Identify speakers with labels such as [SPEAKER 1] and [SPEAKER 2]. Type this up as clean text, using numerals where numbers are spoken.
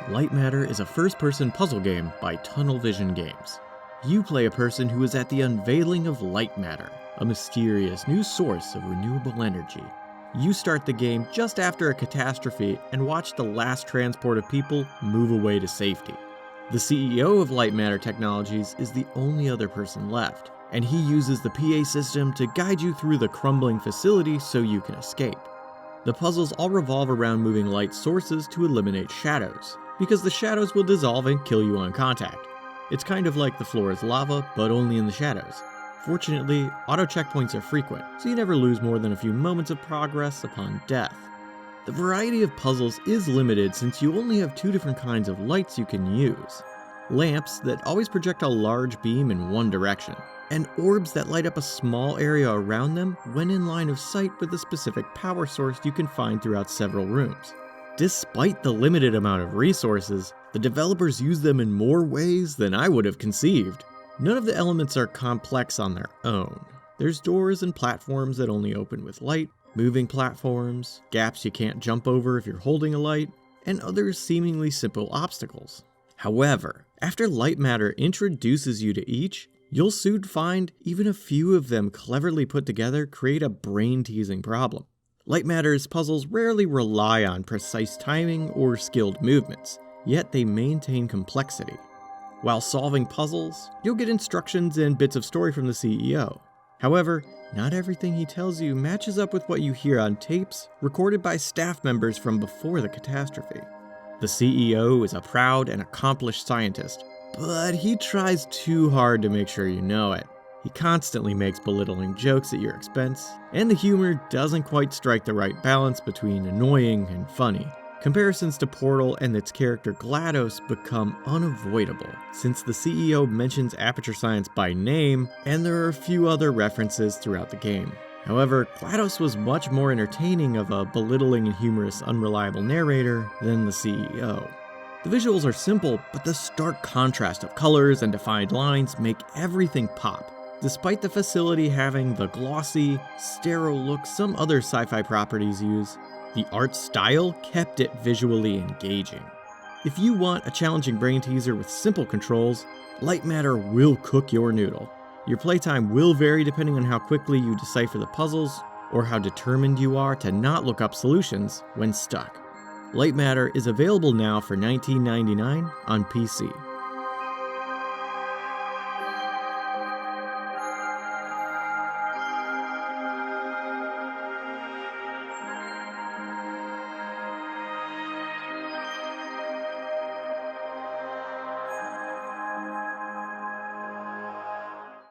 [SPEAKER 1] Light Matter is a first-person puzzle game by Tunnel Vision Games. You play a person who is at the unveiling of light matter, a mysterious new source of renewable energy. You start the game just after a catastrophe and watch the last transport of people move away to safety. The CEO of Light Matter Technologies is the only other person left, and he uses the PA system to guide you through the crumbling facility so you can escape. The puzzles all revolve around moving light sources to eliminate shadows, because the shadows will dissolve and kill you on contact. It's kind of like the floor is lava, but only in the shadows. Fortunately, auto checkpoints are frequent, so you never lose more than a few moments of progress upon death. The variety of puzzles is limited since you only have two different kinds of lights you can use. Lamps that always project a large beam in one direction, and orbs that light up a small area around them when in line of sight with a specific power source you can find throughout several rooms. Despite the limited amount of resources, the developers use them in more ways than I would have conceived. None of the elements are complex on their own. There's doors and platforms that only open with light, moving platforms, gaps you can't jump over if you're holding a light, and other seemingly simple obstacles. However, after Light Matter introduces you to each, you'll soon find even a few of them cleverly put together create a brain-teasing problem. Light Matter's puzzles rarely rely on precise timing or skilled movements, yet they maintain complexity. While solving puzzles, you'll get instructions and bits of story from the CEO. However, not everything he tells you matches up with what you hear on tapes recorded by staff members from before the catastrophe. The CEO is a proud and accomplished scientist, but he tries too hard to make sure you know it. He constantly makes belittling jokes at your expense, and the humor doesn't quite strike the right balance between annoying and funny. Comparisons to Portal and its character GLaDOS become unavoidable, since the CEO mentions Aperture Science by name, and there are a few other references throughout the game. However, GLaDOS was much more entertaining of a belittling and humorous unreliable narrator than the CEO. The visuals are simple, but the stark contrast of colors and defined lines make everything pop, despite the facility having the glossy, sterile look some other sci-fi properties use. The art style kept it visually engaging. If you want a challenging brain teaser with simple controls, Light Matter will cook your noodle. Your playtime will vary depending on how quickly you decipher the puzzles, or how determined you are to not look up solutions when stuck. Light Matter is available now for $19.99 on PC.